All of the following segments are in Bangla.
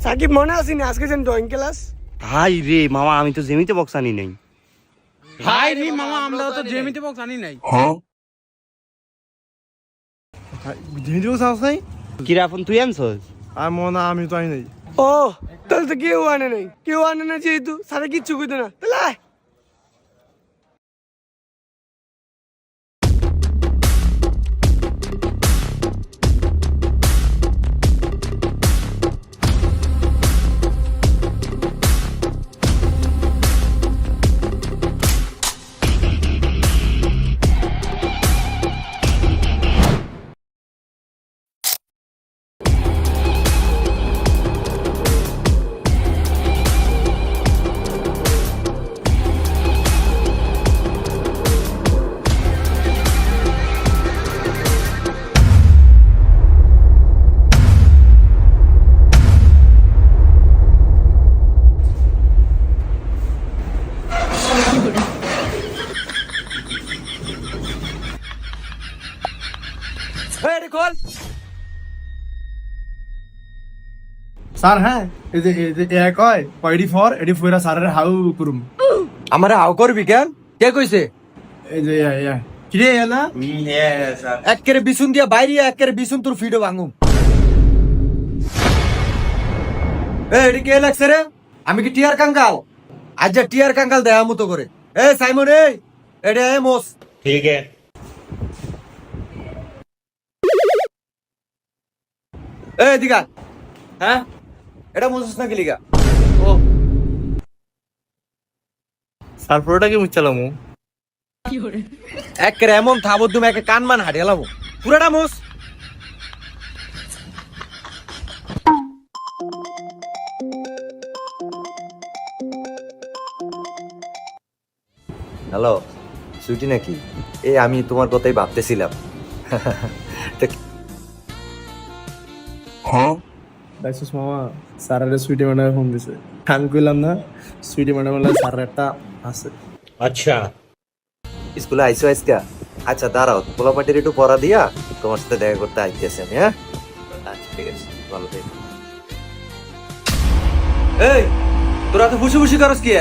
সাকিব মনে আসেনি আজকে যেন ড্রয়িং ক্লাস? হাই রে মামা, আমি তো জেমিতে বক্স আনি নাই। হাই রে মামা, আমরা তো জেমিতে বক্স আনি নাই। জেমিতে বক্স আস নাই? কি রে আপন, তুই আনছস? আর মনে আমি তো আনি নাই। ও তাহলে তো কেউ আনে নাই, কেউ আনে না যেহেতু সারা কিচ্ছু কইতো না, তাহলে আয়। স্যার হ্যাঁ, এই যে এক হয় এডি ফর এডি ফয়রা স্যারের হাউ করুম। আমারে হাও করবি কেন? কে কইছে? এই যে কি রে না একেরে বিছুন দিয়া বাইরে একেরে বিছুন তোর ফিডো ভাঙুম। এডি কে লাগছে রে? আমি কি টিয়ার কাঙ্গাল? আজ যা টিয়ার কাঙ্গাল দেয়া মতো করে। সাইমন এডে মোস। ठीक है। দিগা হ্যাঁ, এটা মোসস না কি লিগা? স্যার পুরোটা কি মুচালাম? একেরে এমন থাবো তুমি একে কান মান হারিয়ে লাভ পুরাটা মোস। হ্যালো সুইটি নাকি? আমি তোমার কথাই ভাবতেছিলাম। দেখছিস মামা, স্যারের সুইটি ম্যাডামে ফোন দিছে। আমি কইলাম না সুইটি ম্যাডাম বলে স্যারের একটা আছে। अच्छा। স্কুলে আইসো আজকা? আচ্ছা দাঁড়াও, পোলাপাটির একটু পড়া দিয়া তোমার সাথে দেখা করতে আইতেছি আমি। হ্যাঁ আচ্ছা ঠিক আছে, ভালো থেকো। তোরা তো খুশি খুশি করস কি?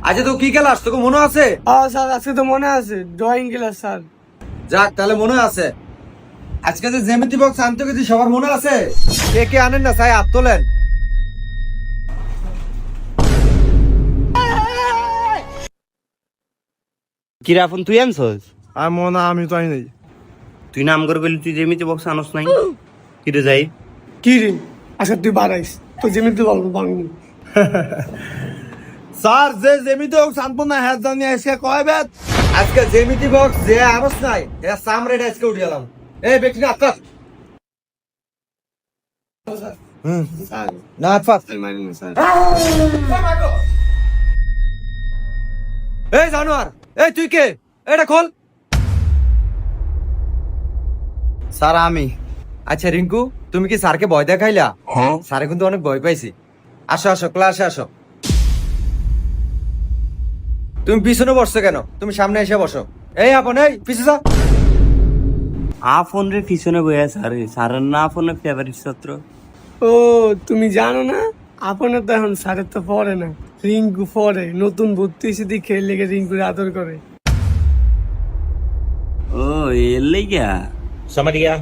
আজ তো কি ক্লাস তোকে মনে আছে? স্যার আজকে তো মনে আছে ড্রয়িং ক্লাস স্যার। যাক তাহলে মনে আছে। আজকে যে জ্যামিতি বক্স আনতে গেছি সবার মনে আছে? কে কে আনেন না চাই হাত তোলেন। কি রে আপন, তুই আনছস? আর মনে আমি তো আনি নাই। তুই নাম করে বলি তুই জেমিতে বক্স আনস নাই? কি রে যাই? কি রে আচ্ছা তুই বাড়াইস তো যেমিতে বলবো বাংলা। স্যার যে জেমিতে বক্স আনবো না হ্যাঁ জানি আজকে কয় বেত। আজকে জ্যামিতি বক্স যে আরস নাই এ সামরেটা আজকে উঠিয়ালাম। ব্যক্তি না আত্মা না আত্মা। জানোয়ার তুই কে? এটা খোল। স্যার আমি। আচ্ছা রিঙ্কু, তুমি কি স্যারকে ভয় দেখাইলা? স্যারে কিন্তু অনেক ভয় পাইছি। আসো আসো ক্লাসে আসো। তুমি পিছনে বসছো কেন? তুমি সামনে এসে বসো। আপন পিছনে যা। আপন রে পিছনে বইয়া স্যার, স্যারের না আপনের ফেভারিট ছাত্র। ও তুমি জানো না, আপনার তো এখন স্যারের তো পড়ে না, রিঙ্কু পড়ে। নতুন ভর্তি হয়েছে দেখে লেগে রিঙ্কুর আদর করে। ও এর লেগা? समझ गया।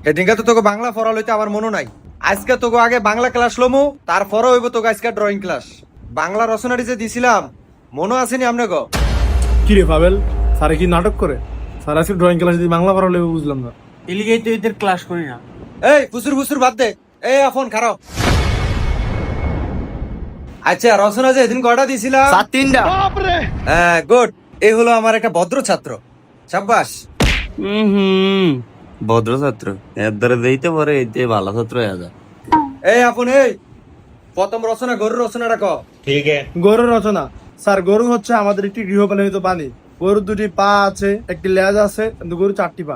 এদিনকে তো তোকে বাংলা পড়া লইতে আমার মনে নাই। আজকে তোকে আগে বাংলা ক্লাস লমু, তারপরে হইব তোকে আজকে ড্রয়িং ক্লাস। বাংলা রচনাটি যে দিছিলাম মনে আসেনি আমনে গো? কি রে পাবেল, স্যারে কি নাটক করে? স্যার আজকে ড্রয়িং ক্লাস যদি বাংলা পড়ালে বুঝলাম না। এলিগেই তো এদের ক্লাস করি না। ফুসুর ফুসুর বাদ দে। ফোন খারাপ। আচ্ছা রচনা যে এদিন কয়টা দিছিলাম? 3টা। হ্যাঁ গুড। এই হলো আমার একটা ভদ্র ছাত্র। সাব্বাস। ভদ্র ছাত্র এর দ্বারা দিতে পারে, এতে ভালো ছাত্র হয়ে যায়। আপন প্রথম রচনা গরুর রচনাটা ক। ठीक है। গরুর রচনা। স্যার গরু হচ্ছে আমাদের একটি গৃহপালিত প্রাণী। গরুর 2টি পা আছে, একটি লেজ আছে, কিন্তু গরু 4টি পা।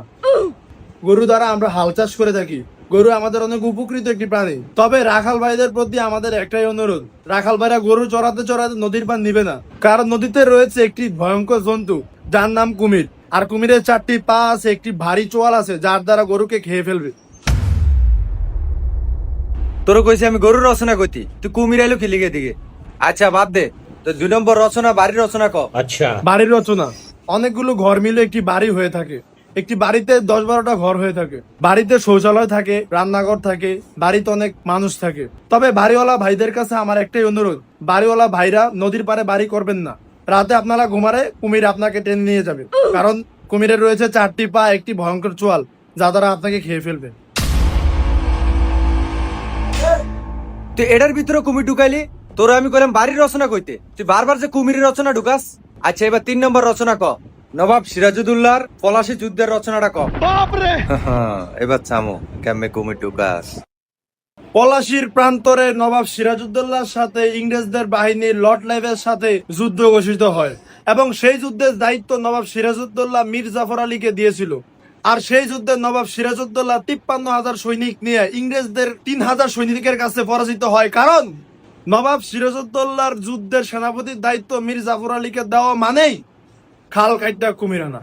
গরু দ্বারা আমরা হাল চাষ করে থাকি। গরু আমাদের অনেক উপকৃত একটি প্রাণী। তবে রাখাল ভাইদের প্রতি আমাদের একটাই অনুরোধ, রাখাল ভাইরা গরু চড়াতে চড়াতে নদীর পার নিবে না, কারণ নদীতে রয়েছে একটি ভয়ঙ্কর জন্তু যার নাম কুমির। আর কুমিরের 4টি পা আছে, একটি ভারী চোয়াল আছে যার দ্বারা গরুকে খেয়ে ফেলবে। তোর কইছি আমি গরুর রচনা কইতি, তুই কুমির আইলো কি লিগে দিকে। আচ্ছা বাদ দে, তো 2 নম্বর রচনা বাড়ির রচনা ক। अच्छा বাড়ির রচনা, অনেকগুলো ঘর মিলে একটি বাড়ি হয়ে থাকে। একটি বাড়িতে 10-12টা ঘর হয়ে থাকে। বাড়িতে শৌচালয় থাকে, রান্নাঘর থাকে, বাড়িতে অনেক মানুষ থাকে। তবে বাড়িওয়ালা ভাইদের কাছে আমার একটাই অনুরোধ, বাড়িওয়ালা ভাইরা নদীর পাড়ে বাড়ি করবেন না। রাতে আপনারা ঘুমারে কুমির আপনাকে টেনে নিয়ে যাবে, কারণ কুমিরের রয়েছে 4টি পা, একটি ভয়ঙ্কর চোয়াল, যা দ্বারা আপনাকে খেয়ে ফেলবে। তুই এটার ভিতরে কুমির ঢুকাইলি, তোর আমি কইলাম বাড়ির রচনা কইতে, তুই বারবার যে কুমিরের রচনা ঢুকাস। আচ্ছা এবার 3 নম্বর রচনা ক, নবাব সিরাজউদ্দৌলার পলাশী যুদ্ধের রচনাটা ক। এবার চামো কেমনে কুমির ঢুকাস। পলাশীর প্রান্তরে নবাব সিরাজউদ্দৌলার সাথে ইংরেজদের বাহিনীর লর্ড লাইভের সাথে যুদ্ধ ঘোষিত হয়, এবং সেই যুদ্ধের দায়িত্ব নবাব সিরাজউদ্দৌলা মীর জাফর আলীকে দিয়েছিল। আর সেই যুদ্ধে নবাব সিরাজউদ্দৌলা 53,000 সৈনিক নিয়ে ইংরেজদের 3,000 সৈনিকের কাছে পরাজিত হয়, কারণ নবাব সিরাজউদ্দৌলার যুদ্ধের সেনাপতির দায়িত্ব মীর জাফর আলীকে দেওয়া মানেই খাল কাইটা কুমির আনা।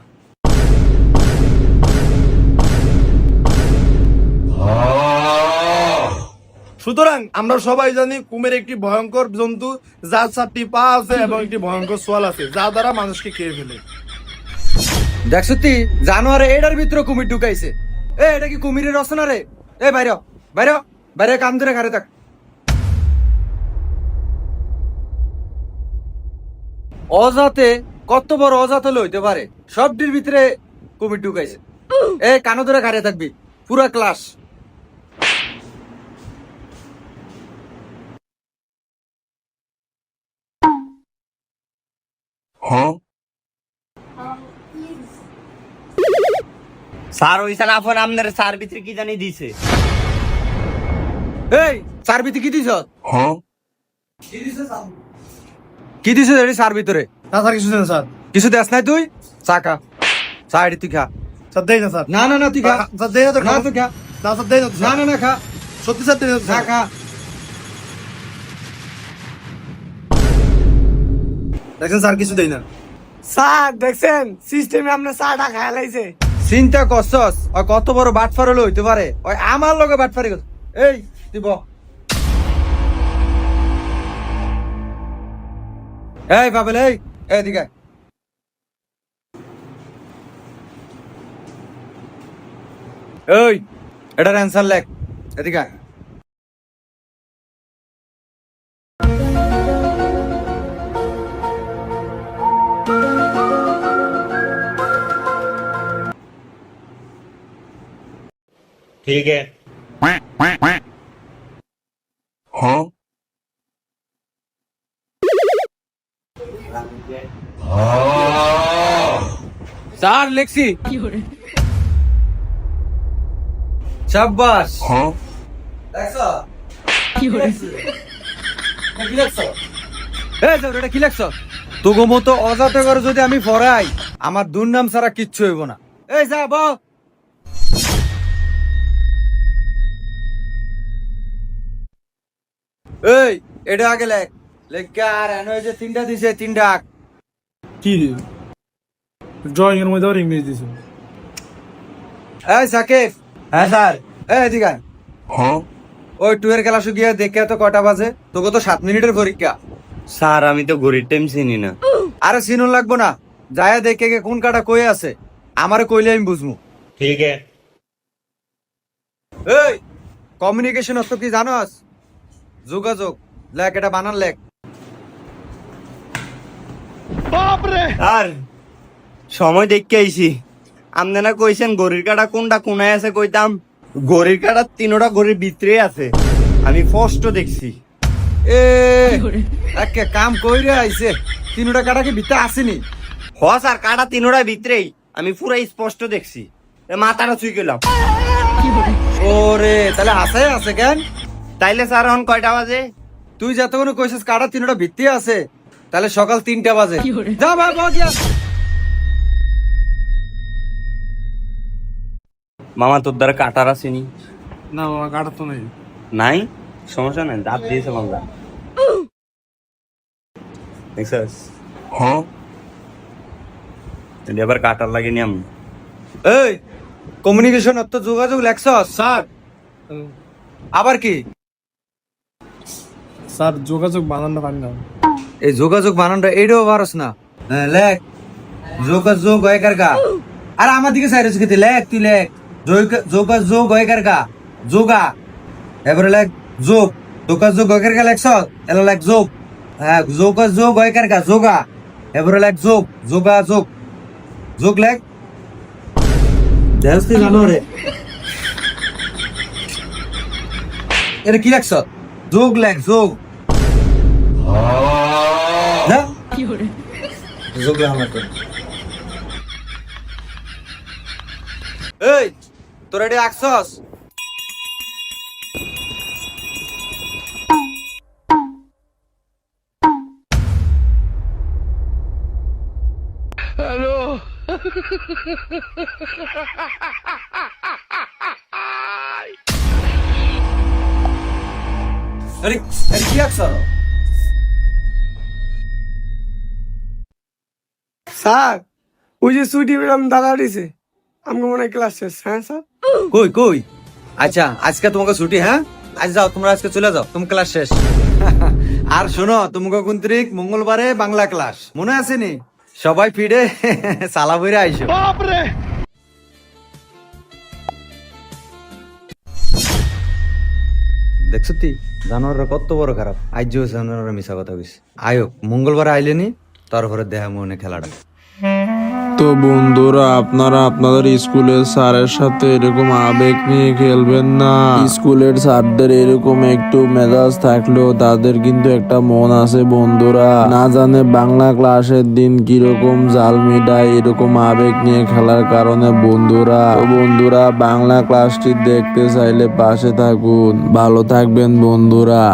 সুতরাং আমরা সবাই জানি কুমির একটি ভয়ঙ্কর জন্তু, যার 4টি পা আছে এবং একটি ভয়ঙ্কর সোয়াল আছে, যা দ্বারা মানুষকে খেয়ে ফেলে। দেখ সত্যি জানোয়ারে এটার ভিতরে কুমির ঢুকাইছে। এটা কি কুমিরের রচনা রে? বাইরে বাইরে বাইরে, কাম ধরে ঘরে থাক। অজাতে কত বড় অজাত হলে হইতে পারে, সবটির ভিতরে কুমির ঢুকাইছে। কানো ধরে ঘরে থাকবি পুরা ক্লাস। স্যার ওইখানে আফন আপনার স্যার ভিতরে কি জানি দিছে। সার ভিতরে কি দিছ? কি দিছ সার ভিতরে? না স্যার, কিছু দেন স্যার। কিছু দেস নাই তুই? চা খা, চা এটি তুই খা। স্যার দেই না স্যার। না না না তুই খা। স্যার দেই না তো। না তুই খা। না স্যার দেই না। না না না খা, সত্যি স্যার দেই না। চা খা। দেখেন স্যার, কিছু দেই না। স্যার দেখছেন সিস্টেমে আপনার চাটা খায় লাইছে। চিন্তা করছস ওই কত বড় বাটফার হলে হইতে পারে? ওই আমার লগে বাটফারি করছ। তুই বল। পাবেল এদিকে। এটার অ্যান্সার লেখ, এদিকে। ठीक है স্যার লেখছি। শাবাশ। কি লেখছ? তোগো মতো অজাতে করে যদি আমি পড়াই, আমার দুর্নাম ছাড়া কিচ্ছু হইব না। যা বল। এটা আগে লেখ। লেখার যে 3টা দিছে, 3টা কি ড্রয়িং এর মধ্যে ইংলিশ দিছে। সাকিব। হ্যাঁ স্যার। এদিকে আয়। ওই 2 এর ক্লাস গিয়ে দেখে তো কটা বাজে? তোকে তো 7 মিনিটের পরীক্ষা। স্যার আমি তো ঘড়ির টাইম চিনি না। আরে চিনুন লাগবো না, যায়া দেখে গে কোন কাটা কই আছে, আমারে কইলে আমি বুঝমু। ठीक है কমিউনিকেশন অর্থ কি জানোস? যোগাযোগ। লেখ, এটা বানান লেখ। স্যার সময় দেখতে আইছি, আপনি না কইছেন ঘড়ির কাটা কোনটা কোনায় আছে, কইতাম ঘড়ির কাটা 3টা ঘড়ির ভিতরে আছে, আমি স্পষ্ট দেখছি। একে কাম কইরে আইছে, 3টা কাটা কি ভিতরে আসেনি? হ স্যার, কাটা 3টা ভিতরেই, আমি পুরো স্পষ্ট দেখছি, মাথাটা চুই গেলাম। ওরে তাহলে হাসাই আছে কেন? তাইলে স্যার এখন কয়টা বাজে? তুই যতক্ষণ কইছিস কাটা 3টা ভিত্তি আছে, তাহলে সকাল 3টা বাজে। যা ভাই বল। মামা তোর দ্বারা কাটার আসেনি? না বাবা, কাটা তো নেই। নাই, সমস্যা নাই, দাঁত দিয়েছে বাংলা। দেখছিস? এবার কাটার লাগেনি আমি। কমিউনিকেশন অর্থ যোগাযোগ লেখছস? স্যার আবার কি? স্যার যোগাযোগ বানানটা পারি না। এই যোগাযোগ বানানটা এটাও পারস না? হ্যাঁ, লেখ যোগাযোগ হয়কার গা। আর আমার দিকে সাইরেছ খেতে লেখ, তুই লেখ যোগাযোগ হয়কার গা, যোগা। এবারে লেখ যোগ, যোগাযোগ হয়কার গা লেখছ, এলা লেখ যোগ। হ্যাঁ, যোগাযোগ হয়কার গা, যোগা। এবারে লেখ যোগ, যোগাযোগ, যোগ লেখ। দেখ তুই জানো রে, এটা কি লেখছ? যোগ লেখ, যোগ। না যোগ লেখ আমার তো। এই তোরা এটা আঁকছস? আরে আরে কি আঁকছ? স্যার ওই যে ছুটি পেলাম দাদা দিছে, আমাকে মনে হয় ক্লাস শেষ। হ্যাঁ স্যার। কই কই? আচ্ছা আজকে তোমাকে ছুটি। হ্যাঁ আজ যাও, তোমরা আজকে চলে যাও, তোমার ক্লাস শেষ। আর শোনো, তোমাকে কুন্ত্রিক মঙ্গলবারে বাংলা ক্লাস মনে আছে নি? সবাই ফিরে সালা বইরে আইসো। দেখছো তুই জানোয়াররা কত বড় খারাপ। আজ জানোয়াররা মিশা কথা কইস। আয়ো মঙ্গলবারে আইলেনি, তারপরে দেহা মনে খেলাটা। তো বন্ধুরা, আপনারা আপনাদের স্কুলের স্যারের সাথে এরকম আবেগ নিয়ে খেলবেন না। স্কুলের স্যারদের এরকম একটু মেজাজ থাকলেও তাদের কিন্তু একটা মন আছে বন্ধুরা। না জানে বাংলা ক্লাসের দিন কিরকম জাল মিটায় এরকম আবেগ নিয়ে খেলার কারণে বন্ধুরা। তো বন্ধুরা, বাংলা ক্লাসটি দেখতে চাইলে পাশে থাকুন। ভালো থাকবেন বন্ধুরা।